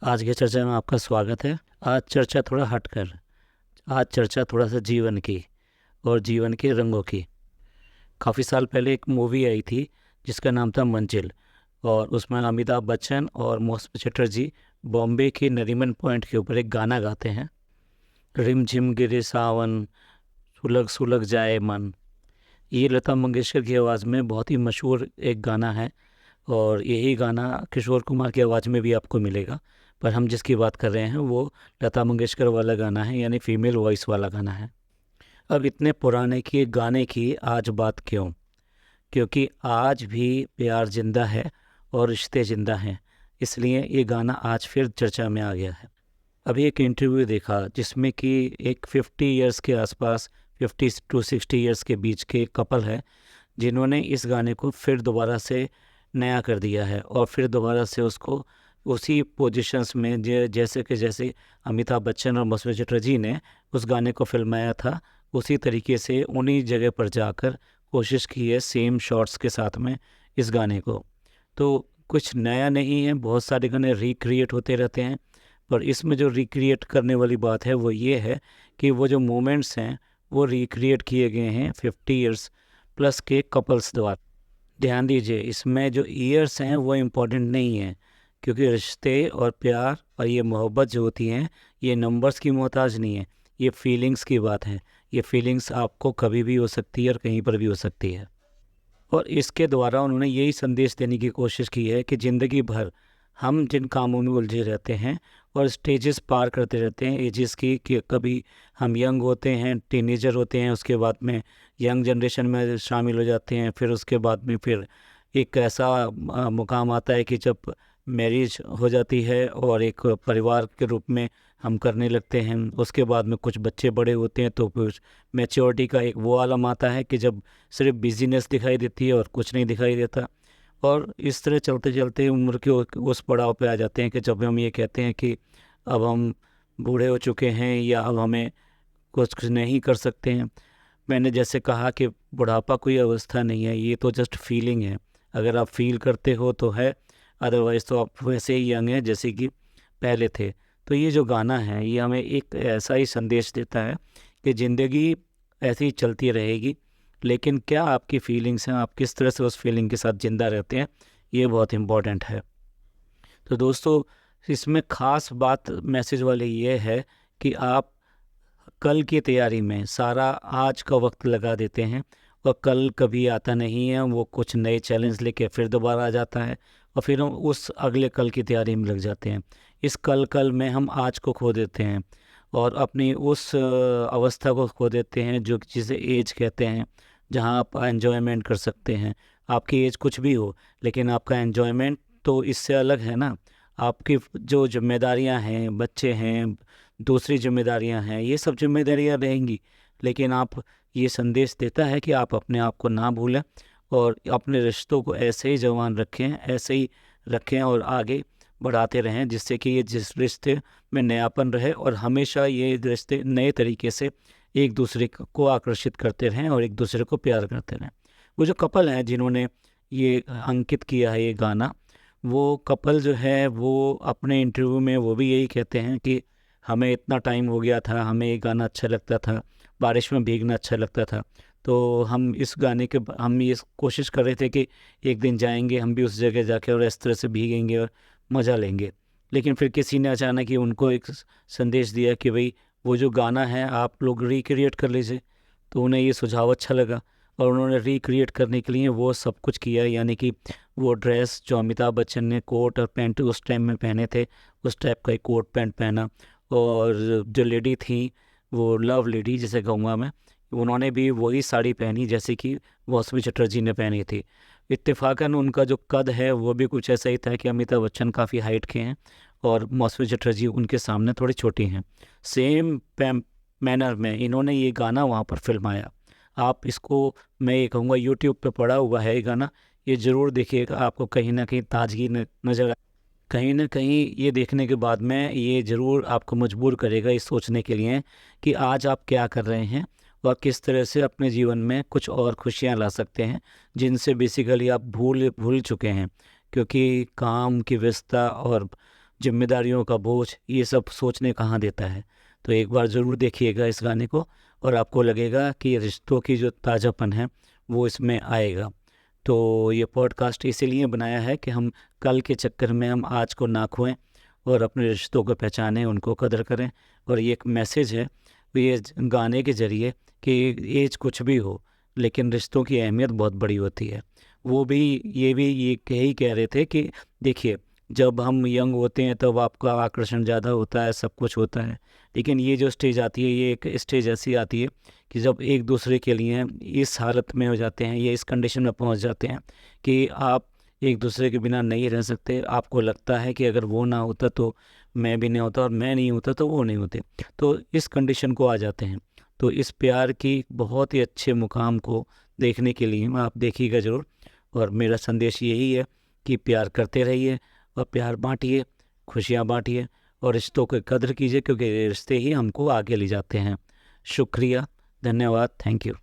आज की चर्चा में आपका स्वागत है। आज चर्चा थोड़ा हटकर, आज चर्चा थोड़ा सा जीवन की और जीवन के रंगों की। काफ़ी साल पहले एक मूवी आई थी जिसका नाम था मंजिल, और उसमें अमिताभ बच्चन और मौसमी चटर्जी बॉम्बे के नरीमन पॉइंट के ऊपर एक गाना गाते हैं, रिम झिम गिरे सावन, सुलग सुलग जाए मन। ये लता मंगेशकर की आवाज़ में बहुत ही मशहूर एक गाना है, और यही गाना किशोर कुमार की आवाज़ में भी आपको मिलेगा। पर हम जिसकी बात कर रहे हैं वो लता मंगेशकर वाला गाना है, यानी फीमेल वॉइस वाला गाना है। अब इतने पुराने की गाने की आज बात क्यों? क्योंकि आज भी प्यार जिंदा है और रिश्ते जिंदा हैं, इसलिए ये गाना आज फिर चर्चा में आ गया है। अभी एक इंटरव्यू देखा जिसमें कि एक 50 इयर्स के आसपास, 50 टू 60 इयर्स के बीच के कपल है जिन्होंने इस गाने को फिर दोबारा से नया कर दिया है, और फिर दोबारा से उसको उसी पोजीशंस में जैसे अमिताभ बच्चन और मौसमी चटर्जी ने उस गाने को फिल्माया था, उसी तरीके से उन्हीं जगह पर जाकर कोशिश की है सेम शॉट्स के साथ में इस गाने को। तो कुछ नया नहीं है, बहुत सारे गाने रिक्रिएट होते रहते हैं, पर इसमें जो रिक्रिएट करने वाली बात है वो ये है कि वो जो मोमेंट्स हैं वो रिक्रिएट किए गए हैं 50 इयर्स प्लस के कपल्स द्वारा। ध्यान दीजिए, इसमें जो ईयर्स हैं वो इम्पोर्टेंट नहीं है, क्योंकि रिश्ते और प्यार और ये मोहब्बत जो होती हैं ये नंबर्स की मोहताज नहीं है, ये फीलिंग्स की बात है। ये फीलिंग्स आपको कभी भी हो सकती है और कहीं पर भी हो सकती है। और इसके द्वारा उन्होंने यही संदेश देने की कोशिश की है कि ज़िंदगी भर हम जिन कामों में उलझे रहते हैं और स्टेजेस पार करते रहते हैं एजेस की, कि कभी हम यंग होते हैं, टीनेजर होते हैं, उसके बाद में यंग जनरेशन में शामिल हो जाते हैं, फिर उसके बाद में फिर एक ऐसा मुकाम आता है कि जब मैरिज हो जाती है और एक परिवार के रूप में हम करने लगते हैं। उसके बाद में कुछ बच्चे बड़े होते हैं तो फिर मैच्योरिटी का एक वो आलम आता है कि जब सिर्फ बिजीनेस दिखाई देती है और कुछ नहीं दिखाई देता। और इस तरह चलते चलते उम्र के उस पड़ाव पे आ जाते हैं कि जब हम ये कहते हैं कि अब हम बूढ़े हो चुके हैं या अब हमें कुछ नहीं कर सकते हैं। मैंने जैसे कहा कि बुढ़ापा कोई अवस्था नहीं है, ये तो जस्ट फीलिंग है। अगर आप फील करते हो तो है, अदरवाइज़ तो आप वैसे ही यंग हैं जैसे कि पहले थे। तो ये जो गाना है ये हमें एक ऐसा ही संदेश देता है कि ज़िंदगी ऐसे ही चलती रहेगी, लेकिन क्या आपकी फीलिंग्स हैं, आप किस तरह से उस फीलिंग के साथ ज़िंदा रहते हैं, ये बहुत इम्पोर्टेंट है। तो दोस्तों, इसमें ख़ास बात मैसेज वाली ये है कि आप कल की तैयारी में सारा आज का वक्त लगा देते हैं, और कल कभी आता नहीं है, वो कुछ नए चैलेंज लेके फिर दोबारा आ जाता है, और फिर हम उस अगले कल की तैयारी में लग जाते हैं। इस कल में हम आज को खो देते हैं और अपनी उस अवस्था को खो देते हैं जो जिसे एज कहते हैं, जहां आप एन्जॉयमेंट कर सकते हैं। आपकी एज कुछ भी हो, लेकिन आपका एन्जॉयमेंट तो इससे अलग है ना। आपकी जो जिम्मेदारियां हैं, बच्चे हैं, दूसरी जिम्मेदारियां हैं, ये सब जिम्मेदारियां रहेंगी, लेकिन आप ये संदेश देता है कि आप अपने आप को ना भूलें और अपने रिश्तों को ऐसे ही जवान रखें, ऐसे ही रखें और आगे बढ़ाते रहें, जिससे कि ये जिस रिश्ते में नयापन रहे और हमेशा ये रिश्ते नए तरीके से एक दूसरे को आकर्षित करते रहें और एक दूसरे को प्यार करते रहें। वो जो कपल हैं जिन्होंने ये अंकित किया है ये गाना, वो कपल जो है वो अपने इंटरव्यू में वो भी यही कहते हैं कि हमें इतना टाइम हो गया था, हमें ये गाना अच्छा लगता था, बारिश में भीगना अच्छा लगता था, तो हम इस गाने के हम ये कोशिश कर रहे थे कि एक दिन जाएंगे हम भी उस जगह जाके और इस तरह से भीगेंगे और मज़ा लेंगे। लेकिन फिर किसी ने अचानक ही उनको एक संदेश दिया कि भाई वो जो गाना है आप लोग रिक्रिएट कर लीजिए। तो उन्हें ये सुझाव अच्छा लगा और उन्होंने रिक्रिएट करने के लिए वो सब कुछ किया, यानी कि वो ड्रेस जो अमिताभ बच्चन ने कोट और पैंट उस टाइम में पहने थे, उस टाइप का एक कोट पैंट पहना। और जो लेडी थी, वो लव लेडी जिसे कहूँगा मैं, उन्होंने भी वही साड़ी पहनी जैसे कि मौसमी चटर्जी ने पहनी थी। इत्तेफाकन उनका जो कद है वो भी कुछ ऐसा ही था कि अमिताभ बच्चन काफ़ी हाइट के हैं और मौसमी चटर्जी उनके सामने थोड़ी छोटी हैं। सेम मैनर में इन्होंने ये गाना वहाँ पर फिल्माया। आप इसको, मैं ये कहूँगा, यूट्यूब पे पड़ा हुआ है ये गाना, ये ज़रूर देखिएगा, आपको कहीं ना कहीं ताजगी नज़र, कहीं ना कहीं ये देखने के बाद में ये ज़रूर आपको मजबूर करेगा इस सोचने के लिए कि आज आप क्या कर रहे हैं और किस तरह से अपने जीवन में कुछ और खुशियां ला सकते हैं जिनसे बेसिकली आप भूल भूल चुके हैं, क्योंकि काम की व्यस्तता और जिम्मेदारियों का बोझ, ये सब सोचने कहाँ देता है। तो एक बार ज़रूर देखिएगा इस गाने को और आपको लगेगा कि रिश्तों की जो ताज़ापन है वो इसमें आएगा। तो ये पॉडकास्ट इसीलिए बनाया है कि हम कल के चक्कर में हम आज को ना खोएं और अपने रिश्तों को पहचानें, उनको कदर करें। और ये एक मैसेज है ये गाने के ज़रिए कि एज कुछ भी हो लेकिन रिश्तों की अहमियत बहुत बड़ी होती है। वो भी ये यही कह रहे थे कि देखिए, जब हम यंग होते हैं तब आपका आकर्षण ज़्यादा होता है, सब कुछ होता है, लेकिन ये जो स्टेज आती है ये एक स्टेज ऐसी आती है कि जब एक दूसरे के लिए इस हालत में हो जाते हैं, ये इस कंडीशन में पहुंच जाते हैं कि आप एक दूसरे के बिना नहीं रह सकते। आपको लगता है कि अगर वो ना होता तो मैं भी नहीं होता और मैं नहीं होता तो वो नहीं होते। तो इस कंडीशन को आ जाते हैं। तो इस प्यार की बहुत ही अच्छे मुकाम को देखने के लिए आप देखिएगा ज़रूर। और मेरा संदेश यही है कि प्यार करते रहिए और प्यार बांटिए, खुशियाँ बांटिए और रिश्तों की कदर कीजिए, क्योंकि ये रिश्ते ही हमको आगे ले जाते हैं। शुक्रिया, धन्यवाद, थैंक यू।